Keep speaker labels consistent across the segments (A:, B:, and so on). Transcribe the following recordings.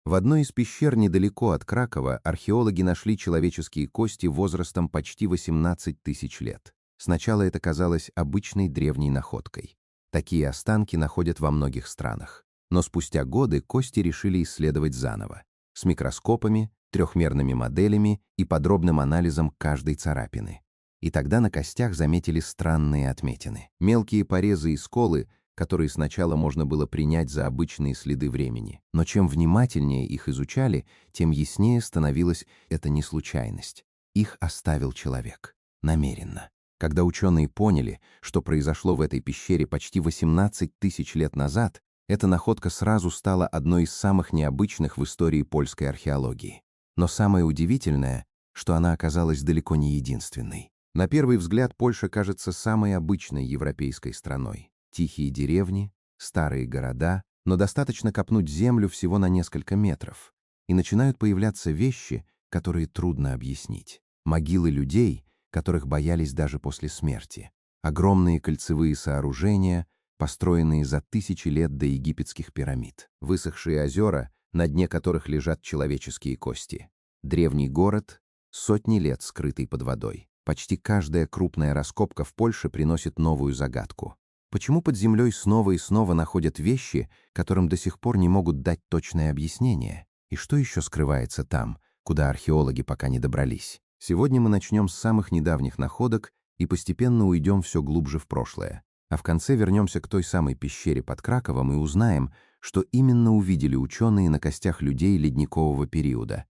A: В одной из пещер недалеко от Кракова археологи нашли человеческие кости возрастом почти 18 тысяч лет. Сначала это казалось обычной древней находкой. Такие останки находят во многих странах. Но спустя годы кости решили исследовать заново. С микроскопами, трехмерными моделями и подробным анализом каждой царапины. И тогда на костях заметили странные отметины. Мелкие порезы и сколы, которые сначала можно было принять за обычные следы времени. Но чем внимательнее их изучали, тем яснее становилась это не случайность. Их оставил человек. Намеренно. Когда ученые поняли, что произошло в этой пещере почти 18 тысяч лет назад, эта находка сразу стала одной из самых необычных в истории польской археологии. Но самое удивительное, что она оказалась далеко не единственной. На первый взгляд Польша кажется самой обычной европейской страной. Тихие деревни, старые города, но достаточно копнуть землю всего на несколько метров, и начинают появляться вещи, которые трудно объяснить. Могилы людей, которых боялись даже после смерти. Огромные кольцевые сооружения, построенные за тысячи лет до египетских пирамид. Высохшие озера, на дне которых лежат человеческие кости. Древний город, сотни лет скрытый под водой. Почти каждая крупная раскопка в Польше приносит новую загадку. Почему под землей снова и снова находят вещи, которым до сих пор не могут дать точное объяснение? И что еще скрывается там, куда археологи пока не добрались? Сегодня мы начнем с самых недавних находок и постепенно уйдем все глубже в прошлое. А в конце вернемся к той самой пещере под Краковом и узнаем, что именно увидели ученые на костях людей ледникового периода.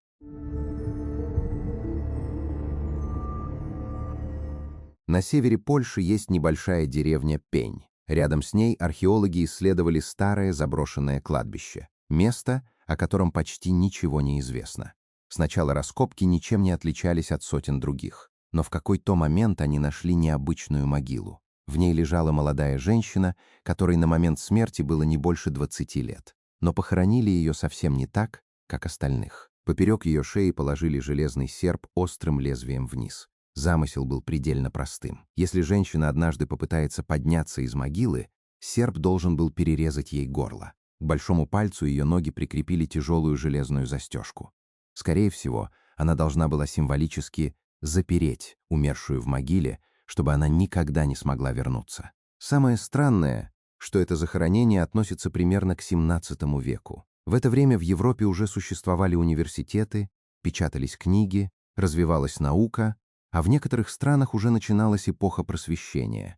A: На севере Польши есть небольшая деревня Пень. Рядом с ней археологи исследовали старое заброшенное кладбище. Место, о котором почти ничего не известно. Сначала раскопки ничем не отличались от сотен других. Но в какой-то момент они нашли необычную могилу. В ней лежала молодая женщина, которой на момент смерти было не больше 20 лет. Но похоронили ее совсем не так, как остальных. Поперек ее шеи положили железный серп острым лезвием вниз. Замысел был предельно простым. Если женщина однажды попытается подняться из могилы, серп должен был перерезать ей горло. К большому пальцу ее ноги прикрепили тяжелую железную застежку. Скорее всего, она должна была символически запереть умершую в могиле, чтобы она никогда не смогла вернуться. Самое странное, что это захоронение относится примерно к XVII веку. В это время в Европе уже существовали университеты, печатались книги, развивалась наука, а в некоторых странах уже начиналась эпоха просвещения.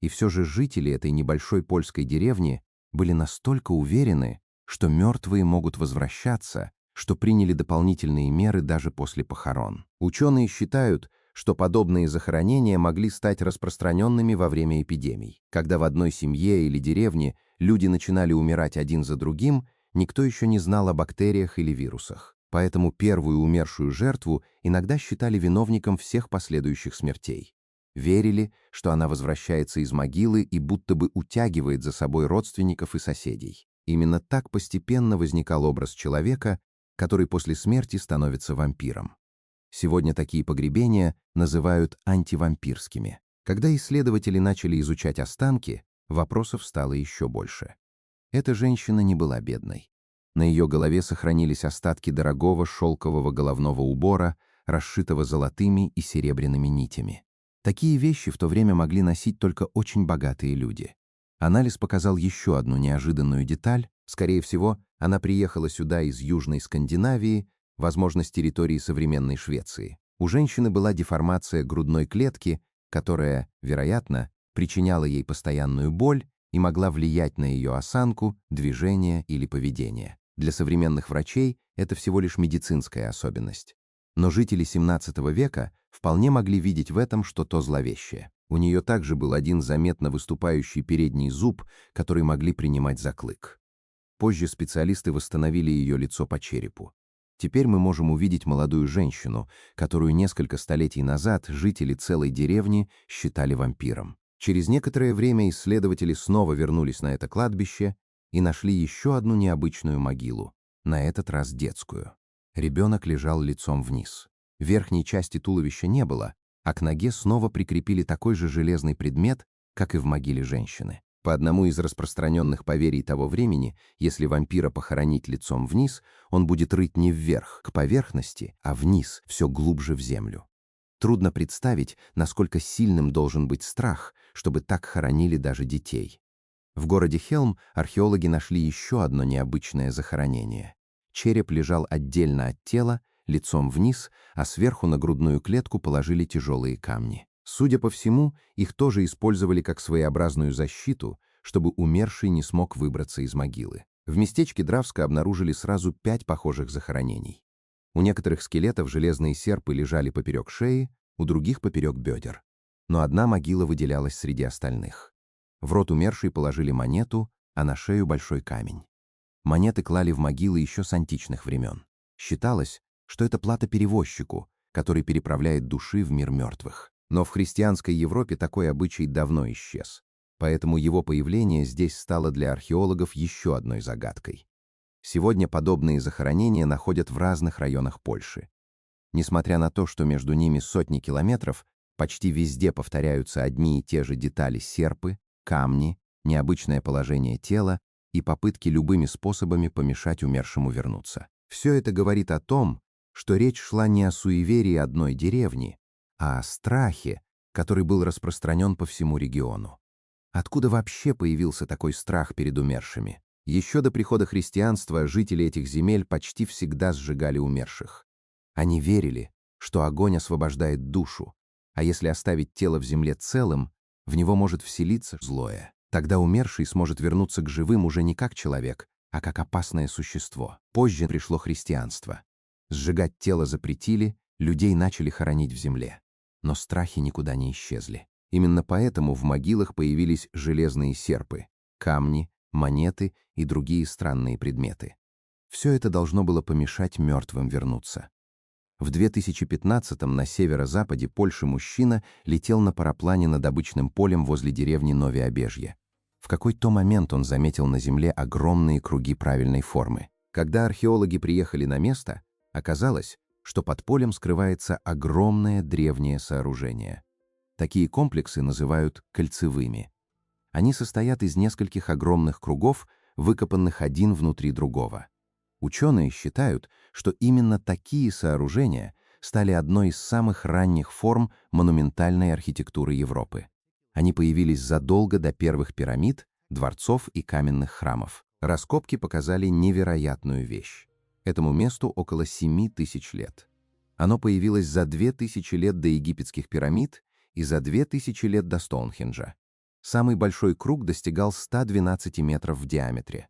A: И все же жители этой небольшой польской деревни были настолько уверены, что мертвые могут возвращаться, что приняли дополнительные меры даже после похорон. Ученые считают, что подобные захоронения могли стать распространенными во время эпидемий. Когда в одной семье или деревне люди начинали умирать один за другим, никто еще не знал о бактериях или вирусах. Поэтому первую умершую жертву иногда считали виновником всех последующих смертей. Верили, что она возвращается из могилы и будто бы утягивает за собой родственников и соседей. Именно так постепенно возникал образ человека, который после смерти становится вампиром. Сегодня такие погребения называют антивампирскими. Когда исследователи начали изучать останки, вопросов стало еще больше. Эта женщина не была бедной. На ее голове сохранились остатки дорогого шелкового головного убора, расшитого золотыми и серебряными нитями. Такие вещи в то время могли носить только очень богатые люди. Анализ показал еще одну неожиданную деталь. Скорее всего, она приехала сюда из Южной Скандинавии, возможно, с территории современной Швеции. У женщины была деформация грудной клетки, которая, вероятно, причиняла ей постоянную боль и могла влиять на ее осанку, движение или поведение. Для современных врачей это всего лишь медицинская особенность. Но жители XVII века вполне могли видеть в этом что-то зловещее. У нее также был один заметно выступающий передний зуб, который могли принимать за клык. Позже специалисты восстановили ее лицо по черепу. Теперь мы можем увидеть молодую женщину, которую несколько столетий назад жители целой деревни считали вампиром. Через некоторое время исследователи снова вернулись на это кладбище и нашли еще одну необычную могилу, на этот раз детскую. Ребенок лежал лицом вниз. Верхней части туловища не было, а к ноге снова прикрепили такой же железный предмет, как и в могиле женщины. По одному из распространенных поверий того времени, если вампира похоронить лицом вниз, он будет рыть не вверх, к поверхности, а вниз, все глубже в землю. Трудно представить, насколько сильным должен быть страх, чтобы так хоронили даже детей. В городе Хелм археологи нашли еще одно необычное захоронение. Череп лежал отдельно от тела, лицом вниз, а сверху на грудную клетку положили тяжелые камни. Судя по всему, их тоже использовали как своеобразную защиту, чтобы умерший не смог выбраться из могилы. В местечке Дравска обнаружили сразу 5 похожих захоронений. У некоторых скелетов железные серпы лежали поперек шеи, у других поперек бедер. Но одна могила выделялась среди остальных. В рот умершей положили монету, а на шею большой камень. Монеты клали в могилы еще с античных времен. Считалось, что это плата перевозчику, который переправляет души в мир мертвых. Но в христианской Европе такой обычай давно исчез. Поэтому его появление здесь стало для археологов еще одной загадкой. Сегодня подобные захоронения находят в разных районах Польши. Несмотря на то, что между ними сотни километров, почти везде повторяются одни и те же детали: серпы, камни, необычное положение тела и попытки любыми способами помешать умершему вернуться. Все это говорит о том, что речь шла не о суеверии одной деревни, а о страхе, который был распространен по всему региону. Откуда вообще появился такой страх перед умершими? Еще до прихода христианства жители этих земель почти всегда сжигали умерших. Они верили, что огонь освобождает душу, а если оставить тело в земле целым, в него может вселиться злое. Тогда умерший сможет вернуться к живым уже не как человек, а как опасное существо. Позже пришло христианство. Сжигать тело запретили, людей начали хоронить в земле. Но страхи никуда не исчезли. Именно поэтому в могилах появились железные серпы, камни, монеты и другие странные предметы. Все это должно было помешать мертвым вернуться. В 2015-м на северо-западе Польши мужчина летел на параплане над обычным полем возле деревни Нове-Обежье. В какой-то момент он заметил на земле огромные круги правильной формы. Когда археологи приехали на место, оказалось, что под полем скрывается огромное древнее сооружение. Такие комплексы называют кольцевыми. Они состоят из нескольких огромных кругов, выкопанных один внутри другого. Ученые считают, что именно такие сооружения стали одной из самых ранних форм монументальной архитектуры Европы. Они появились задолго до первых пирамид, дворцов и каменных храмов. Раскопки показали невероятную вещь. Этому месту около 7000 лет. Оно появилось за 2000 лет до египетских пирамид и за 2000 лет до Стоунхенджа. Самый большой круг достигал 112 метров в диаметре.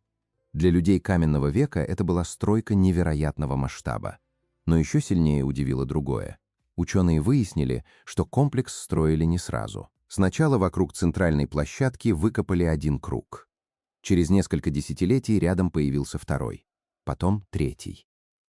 A: Для людей каменного века это была стройка невероятного масштаба. Но еще сильнее удивило другое. Ученые выяснили, что комплекс строили не сразу. Сначала вокруг центральной площадки выкопали один круг. Через несколько десятилетий рядом появился второй, потом третий.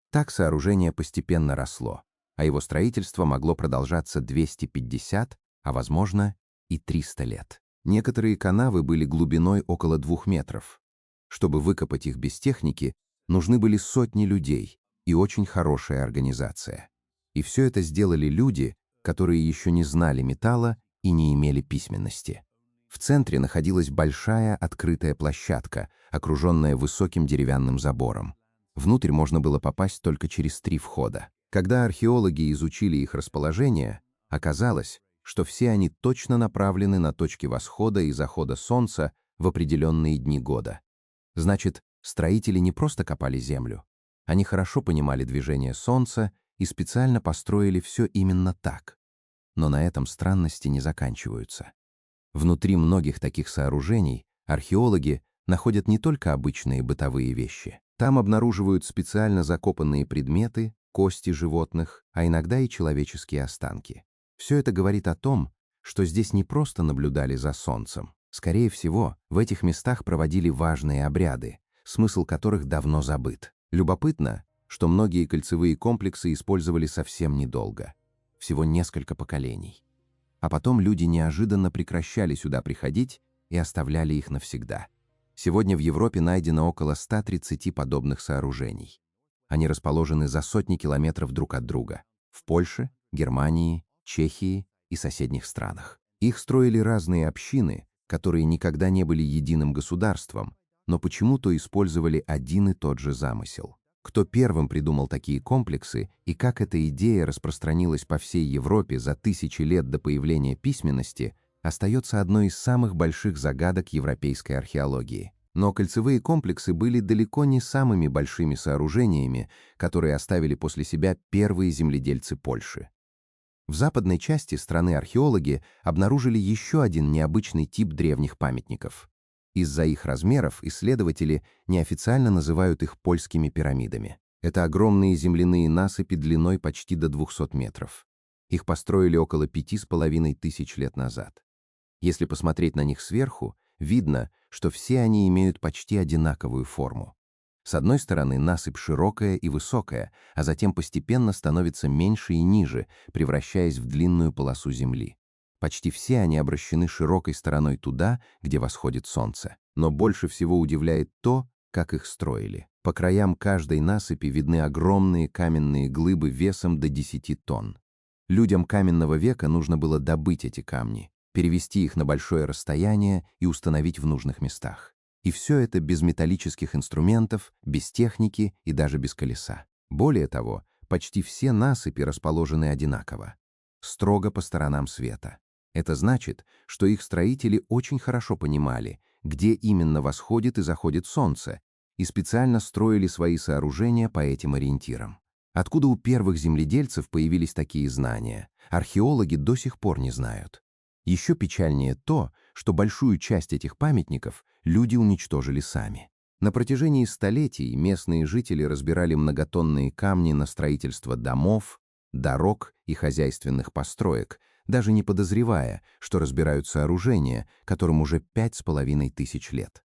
A: Так сооружение постепенно росло, а его строительство могло продолжаться 250, а возможно и 300 лет. Некоторые канавы были глубиной около 2 метров. Чтобы выкопать их без техники, нужны были сотни людей и очень хорошая организация. И все это сделали люди, которые еще не знали металла и не имели письменности. В центре находилась большая открытая площадка, окруженная высоким деревянным забором. Внутрь можно было попасть только через 3 входа. Когда археологи изучили их расположение, оказалось, что все они точно направлены на точки восхода и захода солнца в определенные дни года. Значит, строители не просто копали землю. Они хорошо понимали движение солнца и специально построили все именно так. Но на этом странности не заканчиваются. Внутри многих таких сооружений археологи находят не только обычные бытовые вещи. Там обнаруживают специально закопанные предметы, кости животных, а иногда и человеческие останки. Все это говорит о том, что здесь не просто наблюдали за солнцем. Скорее всего, в этих местах проводили важные обряды, смысл которых давно забыт. Любопытно, что многие кольцевые комплексы использовали совсем недолго, всего несколько поколений. А потом люди неожиданно прекращали сюда приходить и оставляли их навсегда. Сегодня в Европе найдено около 130 подобных сооружений. Они расположены за сотни километров друг от друга в Польше, Германии, Чехии и соседних странах. Их строили разные общины, которые никогда не были единым государством, но почему-то использовали один и тот же замысел. Кто первым придумал такие комплексы и как эта идея распространилась по всей Европе за тысячи лет до появления письменности, остается одной из самых больших загадок европейской археологии. Но кольцевые комплексы были далеко не самыми большими сооружениями, которые оставили после себя первые земледельцы Польши. В западной части страны археологи обнаружили еще один необычный тип древних памятников. Из-за их размеров исследователи неофициально называют их польскими пирамидами. Это огромные земляные насыпи длиной почти до 200 метров. Их построили около 5500 лет назад. Если посмотреть на них сверху, видно, что все они имеют почти одинаковую форму. С одной стороны, насыпь широкая и высокая, а затем постепенно становится меньше и ниже, превращаясь в длинную полосу земли. Почти все они обращены широкой стороной туда, где восходит солнце. Но больше всего удивляет то, как их строили. По краям каждой насыпи видны огромные каменные глыбы весом до 10 тонн. Людям каменного века нужно было добыть эти камни, перевести их на большое расстояние и установить в нужных местах. И все это без металлических инструментов, без техники и даже без колеса. Более того, почти все насыпи расположены одинаково, строго по сторонам света. Это значит, что их строители очень хорошо понимали, где именно восходит и заходит солнце, и специально строили свои сооружения по этим ориентирам. Откуда у первых земледельцев появились такие знания, археологи до сих пор не знают. Еще печальнее то, что большую часть этих памятников люди уничтожили сами. На протяжении столетий местные жители разбирали многотонные камни на строительство домов, дорог и хозяйственных построек, даже не подозревая, что разбирают сооружения, которым уже 5500 лет.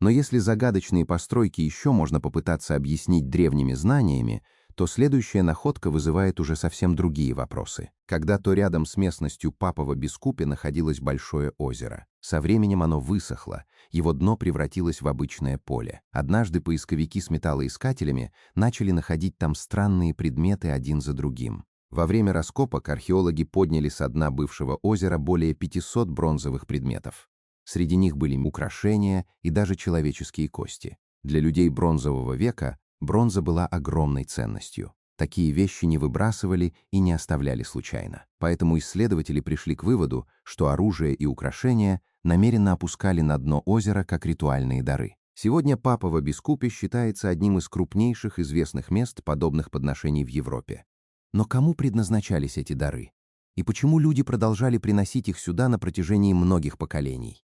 A: Но если загадочные постройки еще можно попытаться объяснить древними знаниями, то следующая находка вызывает уже совсем другие вопросы. Когда-то рядом с местностью Папова-Бискупе находилось большое озеро. Со временем оно высохло, его дно превратилось в обычное поле. Однажды поисковики с металлоискателями начали находить там странные предметы один за другим. Во время раскопок археологи подняли со дна бывшего озера более 500 бронзовых предметов. Среди них были украшения и даже человеческие кости. Для людей бронзового века бронза была огромной ценностью. Такие вещи не выбрасывали и не оставляли случайно. Поэтому исследователи пришли к выводу, что оружие и украшения намеренно опускали на дно озера как ритуальные дары. Сегодня Папово-Бискупе считается одним из крупнейших известных мест подобных подношений в Европе. Но кому предназначались эти дары? И почему люди продолжали приносить их сюда на протяжении многих поколений?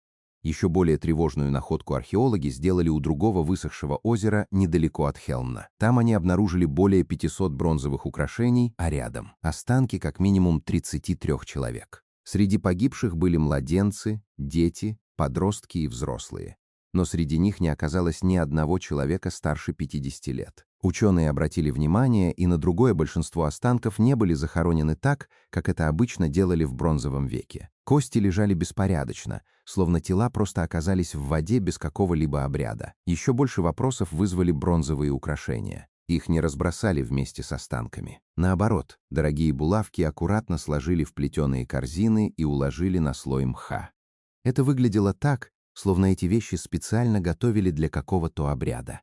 A: Еще более тревожную находку археологи сделали у другого высохшего озера недалеко от Хелмна. Там они обнаружили более 500 бронзовых украшений, а рядом останки как минимум 33 человек. Среди погибших были младенцы, дети, подростки и взрослые. Но среди них не оказалось ни одного человека старше 50 лет. Ученые обратили внимание, и на другое большинство останков не были захоронены так, как это обычно делали в бронзовом веке. Кости лежали беспорядочно, словно тела просто оказались в воде без какого-либо обряда. Еще больше вопросов вызвали бронзовые украшения. Их не разбросали вместе с останками. Наоборот, дорогие булавки аккуратно сложили в плетеные корзины и уложили на слой мха. Это выглядело так, словно эти вещи специально готовили для какого-то обряда.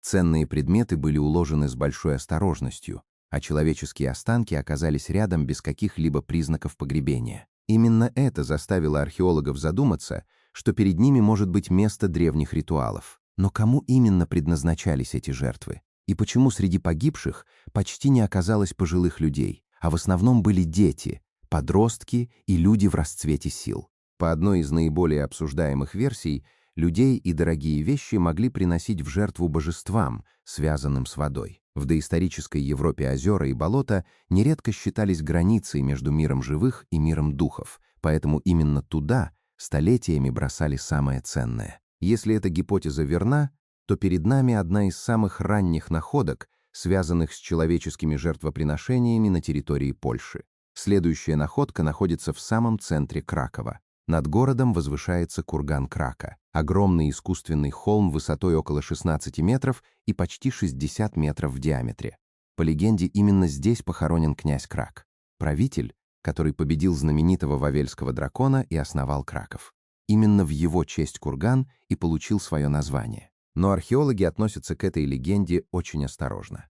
A: Ценные предметы были уложены с большой осторожностью, а человеческие останки оказались рядом без каких-либо признаков погребения. Именно это заставило археологов задуматься, что перед ними может быть место древних ритуалов. Но кому именно предназначались эти жертвы? И почему среди погибших почти не оказалось пожилых людей, а в основном были дети, подростки и люди в расцвете сил? По одной из наиболее обсуждаемых версий, людей и дорогие вещи могли приносить в жертву божествам, связанным с водой. В доисторической Европе озера и болота нередко считались границей между миром живых и миром духов, поэтому именно туда столетиями бросали самое ценное. Если эта гипотеза верна, то перед нами одна из самых ранних находок, связанных с человеческими жертвоприношениями на территории Польши. Следующая находка находится в самом центре Кракова. Над городом возвышается курган Крака, огромный искусственный холм высотой около 16 метров и почти 60 метров в диаметре. По легенде, именно здесь похоронен князь Крак, правитель, который победил знаменитого вавельского дракона и основал Краков. Именно в его честь курган и получил свое название. Но археологи относятся к этой легенде очень осторожно.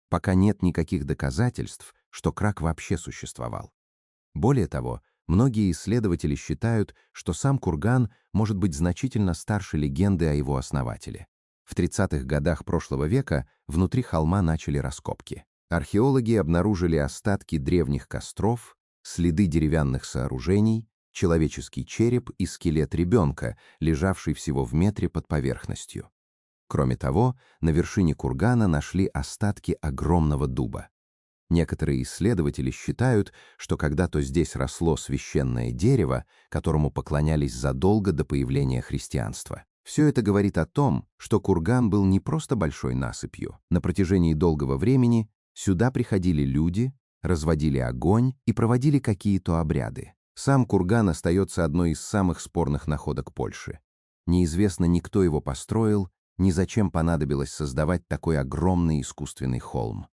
A: Пока нет никаких доказательств, что крак вообще существовал. Более того, многие исследователи считают, что сам курган может быть значительно старше легенды о его основателе. В 30-х годах прошлого века внутри холма начали раскопки. Археологи обнаружили остатки древних костров, следы деревянных сооружений, человеческий череп и скелет ребенка, лежавший всего в метре под поверхностью. Кроме того, на вершине кургана нашли остатки огромного дуба. Некоторые исследователи считают, что когда-то здесь росло священное дерево, которому поклонялись задолго до появления христианства. Все это говорит о том, что курган был не просто большой насыпью. На протяжении долгого времени сюда приходили люди, разводили огонь и проводили какие-то обряды. Сам курган остается одной из самых спорных находок Польши. Неизвестно ни кто его построил, ни зачем понадобилось создавать такой огромный искусственный холм.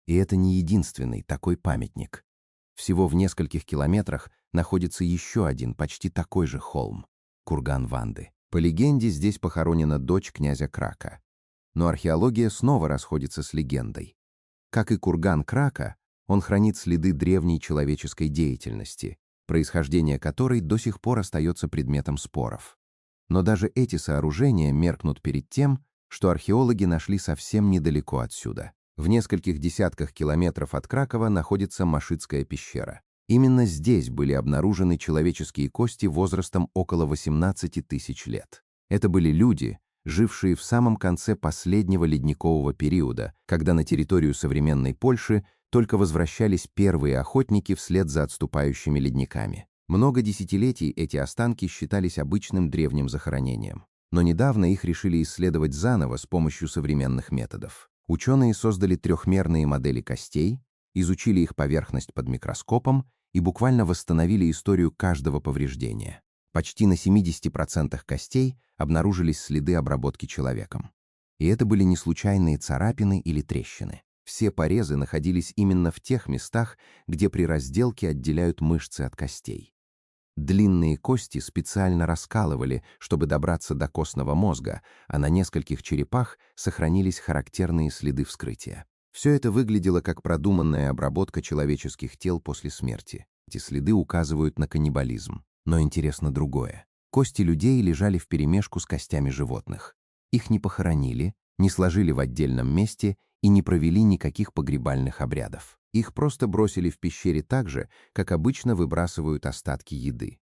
A: И это не единственный такой памятник. Всего в нескольких километрах находится еще один почти такой же холм — курган Ванды. По легенде, здесь похоронена дочь князя Крака. Но археология снова расходится с легендой. Как и курган Крака, он хранит следы древней человеческой деятельности, происхождение которой до сих пор остается предметом споров. Но даже эти сооружения меркнут перед тем, что археологи нашли совсем недалеко отсюда. В нескольких десятках километров от Кракова находится Машитская пещера. Именно здесь были обнаружены человеческие кости возрастом около 18 тысяч лет. Это были люди, жившие в самом конце последнего ледникового периода, когда на территорию современной Польши только возвращались первые охотники вслед за отступающими ледниками. Много десятилетий эти останки считались обычным древним захоронением. Но недавно их решили исследовать заново с помощью современных методов. Ученые создали трехмерные модели костей, изучили их поверхность под микроскопом и буквально восстановили историю каждого повреждения. Почти на 70% костей обнаружились следы обработки человеком. И это были не случайные царапины или трещины. Все порезы находились именно в тех местах, где при разделке отделяют мышцы от костей. Длинные кости специально раскалывали, чтобы добраться до костного мозга, а на нескольких черепах сохранились характерные следы вскрытия. Все это выглядело как продуманная обработка человеческих тел после смерти. Эти следы указывают на каннибализм. Но интересно другое. Кости людей лежали вперемешку с костями животных. Их не похоронили, не сложили в отдельном месте и не провели никаких погребальных обрядов. Их просто бросили в пещере так же, как обычно выбрасывают остатки еды.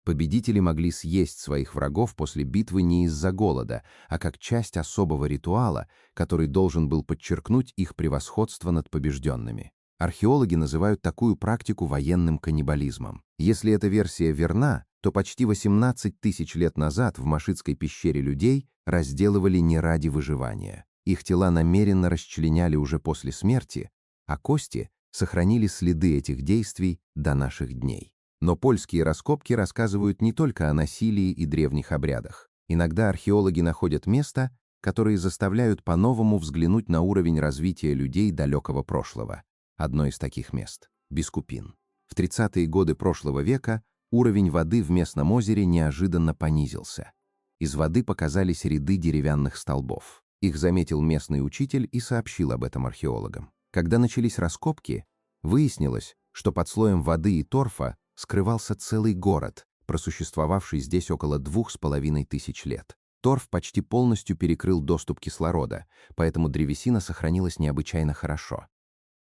A: Победители могли съесть своих врагов после битвы не из-за голода, а как часть особого ритуала, который должен был подчеркнуть их превосходство над побежденными. Археологи называют такую практику военным каннибализмом. Если эта версия верна, то почти 18 тысяч лет назад в Машитской пещере людей разделывали не ради выживания. Их тела намеренно расчленяли уже после смерти, а кости сохранили следы этих действий до наших дней. Но польские раскопки рассказывают не только о насилии и древних обрядах. Иногда археологи находят места, которые заставляют по-новому взглянуть на уровень развития людей далекого прошлого. Одно из таких мест — Бискупин. В 30-е годы прошлого века уровень воды в местном озере неожиданно понизился. Из воды показались ряды деревянных столбов. Их заметил местный учитель и сообщил об этом археологам. Когда начались раскопки, выяснилось, что под слоем воды и торфа скрывался целый город, просуществовавший здесь около 2500 лет. Торф почти полностью перекрыл доступ кислорода, поэтому древесина сохранилась необычайно хорошо.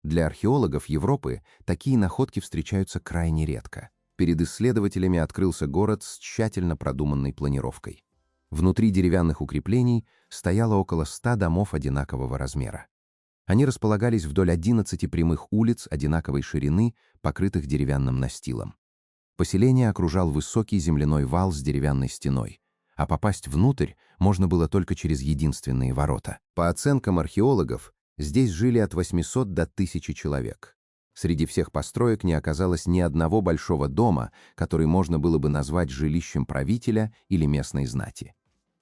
A: Для археологов Европы такие находки встречаются крайне редко. Перед исследователями открылся город с тщательно продуманной планировкой. Внутри деревянных укреплений стояло около 100 домов одинакового размера. Они располагались вдоль 11 прямых улиц одинаковой ширины, покрытых деревянным настилом. Поселение окружал высокий земляной вал с деревянной стеной, а попасть внутрь можно было только через единственные ворота. По оценкам археологов, здесь жили от 800 до 1000 человек. Среди всех построек не оказалось ни одного большого дома, который можно было бы назвать жилищем правителя или местной знати.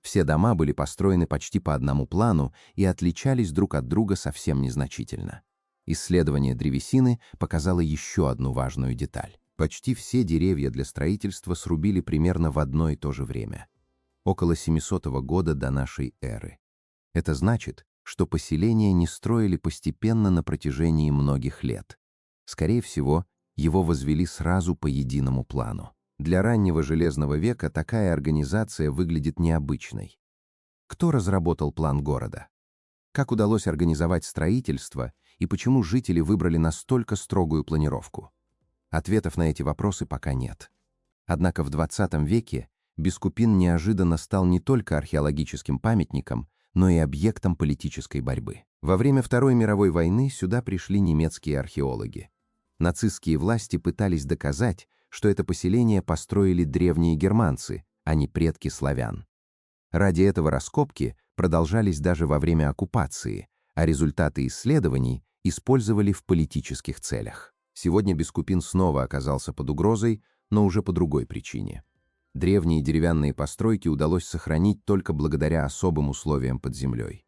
A: Все дома были построены почти по одному плану и отличались друг от друга совсем незначительно. Исследование древесины показало еще одну важную деталь. Почти все деревья для строительства срубили примерно в одно и то же время, около 700 года до нашей эры. Это значит, что поселение не строили постепенно на протяжении многих лет. Скорее всего, его возвели сразу по единому плану. Для раннего Железного века такая организация выглядит необычной. Кто разработал план города? Как удалось организовать строительство и почему жители выбрали настолько строгую планировку? Ответов на эти вопросы пока нет. Однако в 20 веке Бискупин неожиданно стал не только археологическим памятником, но и объектом политической борьбы. Во время Второй мировой войны сюда пришли немецкие археологи. Нацистские власти пытались доказать, что это поселение построили древние германцы, а не предки славян. Ради этого раскопки продолжались даже во время оккупации, а результаты исследований использовали в политических целях. Сегодня Бискупин снова оказался под угрозой, но уже по другой причине. Древние деревянные постройки удалось сохранить только благодаря особым условиям под землей.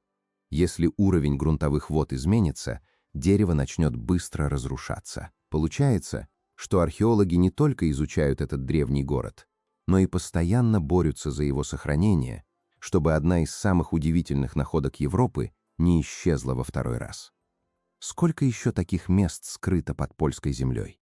A: Если уровень грунтовых вод изменится, дерево начнет быстро разрушаться. Получается, что археологи не только изучают этот древний город, но и постоянно борются за его сохранение, чтобы одна из самых удивительных находок Европы не исчезла во второй раз. Сколько еще таких мест скрыто под польской землей?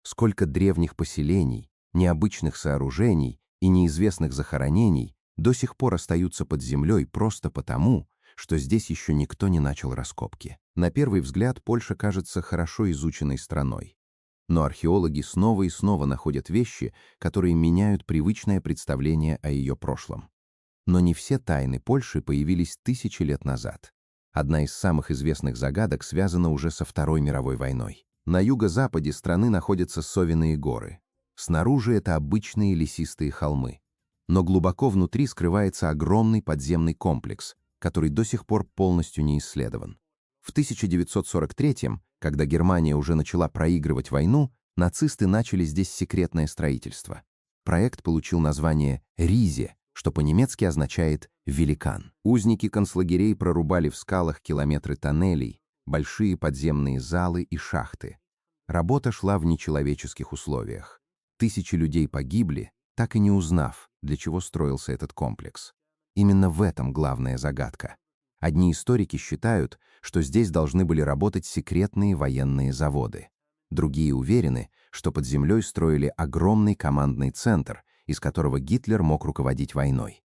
A: Сколько древних поселений, необычных сооружений и неизвестных захоронений до сих пор остаются под землей просто потому, что здесь еще никто не начал раскопки. На первый взгляд Польша кажется хорошо изученной страной. Но археологи снова и снова находят вещи, которые меняют привычное представление о ее прошлом. Но не все тайны Польши появились тысячи лет назад. Одна из самых известных загадок связана уже со Второй мировой войной. На юго-западе страны находятся Совиные горы. Снаружи это обычные лесистые холмы. Но глубоко внутри скрывается огромный подземный комплекс, который до сих пор полностью не исследован. В 1943-м, когда Германия уже начала проигрывать войну, нацисты начали здесь секретное строительство. Проект получил название «Ризе», что по-немецки означает «великан». Узники концлагерей прорубали в скалах километры тоннелей, большие подземные залы и шахты. Работа шла в нечеловеческих условиях. Тысячи людей погибли, так и не узнав, для чего строился этот комплекс. Именно в этом главная загадка. Одни историки считают, что здесь должны были работать секретные военные заводы. Другие уверены, что под землей строили огромный командный центр, из которого Гитлер мог руководить войной.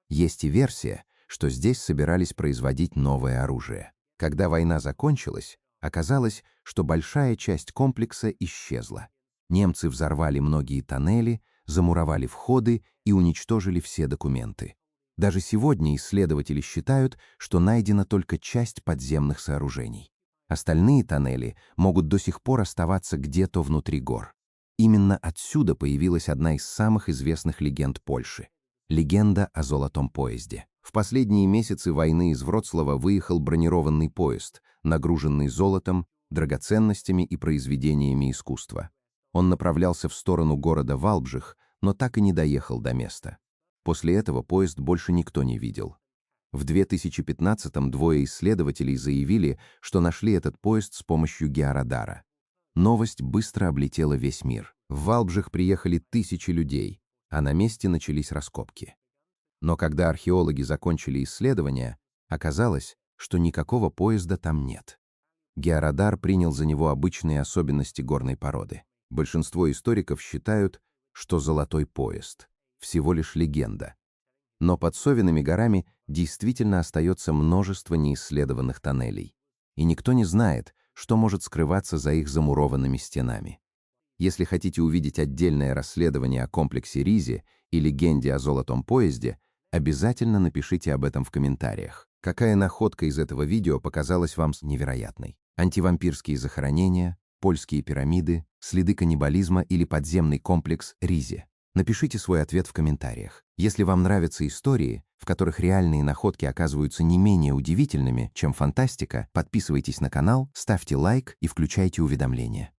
A: Есть и версия, что здесь собирались производить новое оружие. Когда война закончилась, оказалось, что большая часть комплекса исчезла. Немцы взорвали многие тоннели, замуровали входы и уничтожили все документы. Даже сегодня исследователи считают, что найдена только часть подземных сооружений. Остальные тоннели могут до сих пор оставаться где-то внутри гор. Именно отсюда появилась одна из самых известных легенд Польши — легенда о золотом поезде. В последние месяцы войны из Вроцлава выехал бронированный поезд, нагруженный золотом, драгоценностями и произведениями искусства. Он направлялся в сторону города Валбжих, но так и не доехал до места. После этого поезд больше никто не видел. В 2015-м двое исследователей заявили, что нашли этот поезд с помощью георадара. Новость быстро облетела весь мир. В Валбжих приехали тысячи людей, а на месте начались раскопки. Но когда археологи закончили исследования, оказалось, что никакого поезда там нет. Георадар принял за него обычные особенности горной породы. Большинство историков считают, что золотой поезд — всего лишь легенда. Но под Совиными горами действительно остается множество неисследованных тоннелей. И никто не знает, что может скрываться за их замурованными стенами. Если хотите увидеть отдельное расследование о комплексе Ризе и легенде о золотом поезде, обязательно напишите об этом в комментариях. Какая находка из этого видео показалась вам невероятной? Антивампирские захоронения, польские пирамиды, следы каннибализма или подземный комплекс Ризе? Напишите свой ответ в комментариях. Если вам нравятся истории, в которых реальные находки оказываются не менее удивительными, чем фантастика, подписывайтесь на канал, ставьте лайк и включайте уведомления.